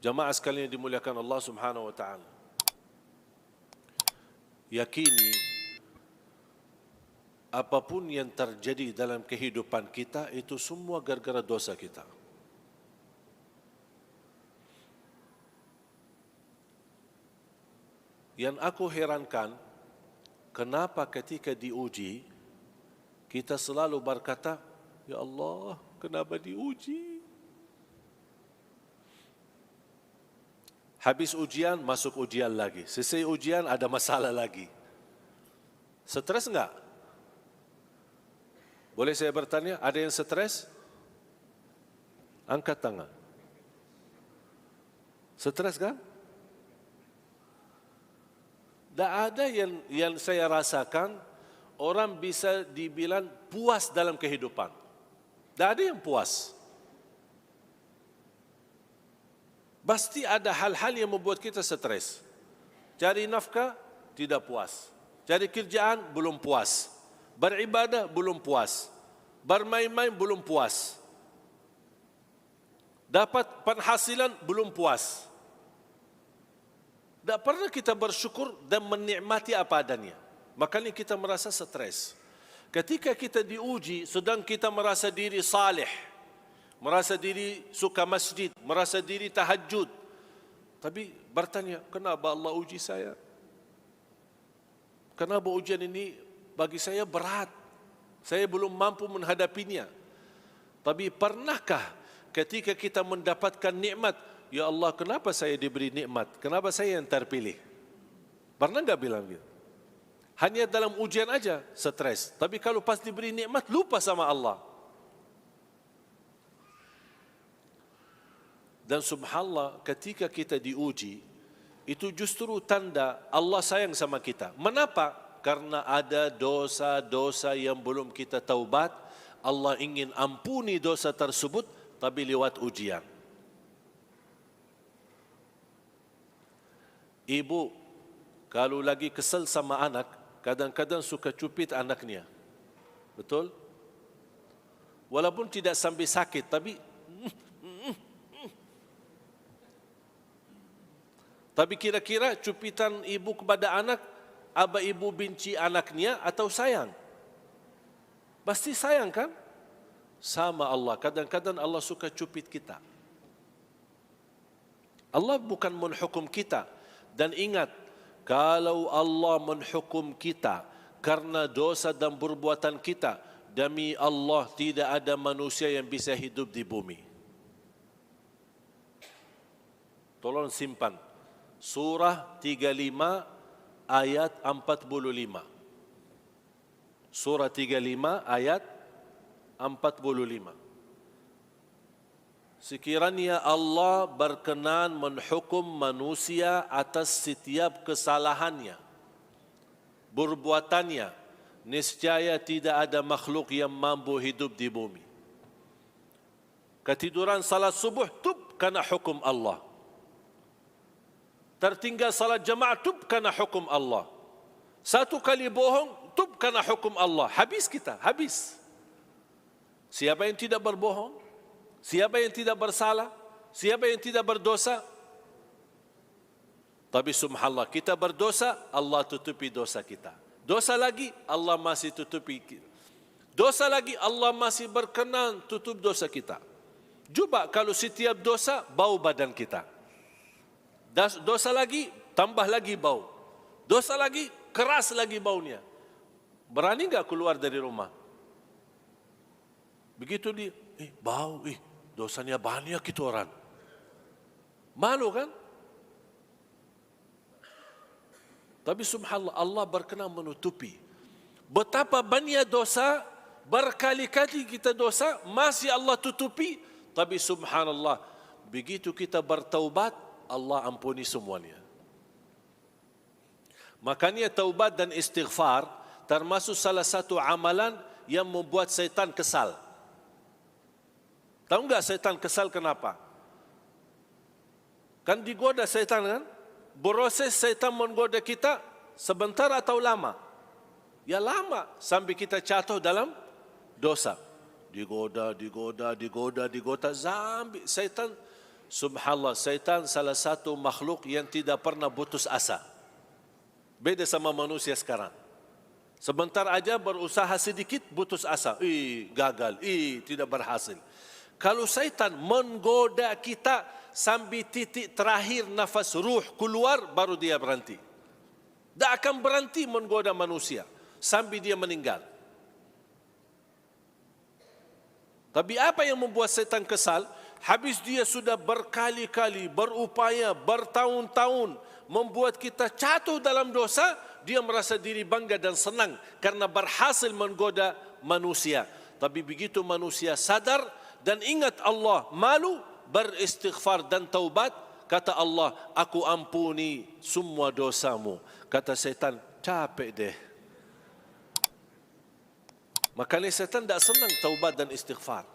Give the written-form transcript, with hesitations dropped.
Jamaah sekalian yang dimuliakan Allah Subhanahu wa taala. Yakini apapun yang terjadi dalam kehidupan kita itu semua gara-gara dosa kita. Yang aku herankan, kenapa ketika diuji kita selalu berkata, ya Allah, kenapa diuji? Habis ujian, masuk ujian lagi. Selesai ujian, ada masalah lagi. Stres enggak? Boleh saya bertanya, ada yang stres? Angkat tangan. Stres kan? Tak ada yang saya rasakan, orang bisa dibilang puas dalam kehidupan. Tak ada yang puas. Pasti ada hal-hal yang membuat kita stres. Cari nafkah, tidak puas. Cari kerjaan, belum puas. Beribadah, belum puas. Bermain-main, belum puas. Dapat penghasilan, belum puas. Tak pernah kita bersyukur dan menikmati apa adanya. Makanya kita merasa stres. Ketika kita diuji, sedang kita merasa diri saleh, merasa diri suka masjid, merasa diri tahajud. Tapi bertanya, kenapa Allah uji saya? Kenapa ujian ini bagi saya berat? Saya belum mampu menghadapinya. Tapi pernahkah ketika kita mendapatkan nikmat, ya Allah, kenapa saya diberi nikmat? Kenapa saya yang terpilih? Pernah enggak bilang gitu? Hanya dalam ujian aja stres. Tapi kalau pas diberi nikmat, lupa sama Allah. Dan subhanallah, ketika kita diuji, itu justru tanda Allah sayang sama kita. Mengapa? Karena ada dosa-dosa yang belum kita taubat. Allah ingin ampuni dosa tersebut, tapi lewat ujian. Ibu, kalau lagi kesal sama anak, kadang-kadang suka cupit anaknya. Betul? Walaupun tidak sampai sakit, tapi kira-kira cupitan ibu kepada anak, apa ibu benci anaknya atau sayang? Pasti sayang kan? Sama Allah, kadang-kadang Allah suka cupit kita. Allah bukan menghukum kita. Dan ingat, kalau Allah menghukum kita karena dosa dan perbuatan kita, demi Allah tidak ada manusia yang bisa hidup di bumi. Tolong simpan. Surah 35 ayat 45. Surah 35 ayat 45. Sekiranya Allah berkenan menghukum manusia atas setiap kesalahannya, perbuatannya, niscaya tidak ada makhluk yang mampu hidup di bumi. Ketiduran salat subuh, tub karena hukum Allah. Tertinggal salat jamaah, tub karena hukum Allah. Satu kali bohong, tub karena hukum Allah. Habis kita, habis. Siapa yang tidak berbohong? Siapa yang tidak bersalah? Siapa yang tidak berdosa? Tapi subhanallah, kita berdosa, Allah tutupi dosa kita. Dosa lagi, Allah masih tutupi kita. Dosa lagi, Allah masih berkenan tutup dosa kita. Coba kalau setiap dosa, bau badan kita. Dosa lagi, tambah lagi bau. Dosa lagi, keras lagi baunya. Berani enggak keluar dari rumah? Begitu dia, bau, dosanya banyak itu orang. Malu kan? Tapi subhanallah, Allah berkenan menutupi. Betapa banyak dosa, berkali-kali kita dosa, masih Allah tutupi. Tapi subhanallah, begitu kita bertaubat, Allah ampuni semuanya. Makanya taubat dan istighfar termasuk salah satu amalan yang membuat syaitan kesal. Tahu enggak syaitan kesal kenapa? Kan digoda syaitan kan? Proses syaitan menggoda kita sebentar atau lama? Ya lama, sampai kita jatuh dalam dosa. Digoda, sampai syaitan Subhanallah, syaitan salah satu makhluk yang tidak pernah putus asa. Beda sama manusia sekarang. Sebentar aja berusaha sedikit putus asa. Gagal, tidak berhasil. Kalau syaitan menggoda kita sampai titik terakhir nafas ruh keluar, baru dia berhenti. Tak akan berhenti menggoda manusia sampai dia meninggal. Tapi apa yang membuat syaitan kesal? Habis dia sudah berkali-kali berupaya, bertahun-tahun membuat kita jatuh dalam dosa, dia merasa diri bangga dan senang karena berhasil menggoda manusia. Tapi begitu manusia sadar dan ingat Allah, malu, beristighfar dan taubat, kata Allah, aku ampuni semua dosamu. Kata syaitan, capek deh. Makanya syaitan tak senang taubat dan istighfar.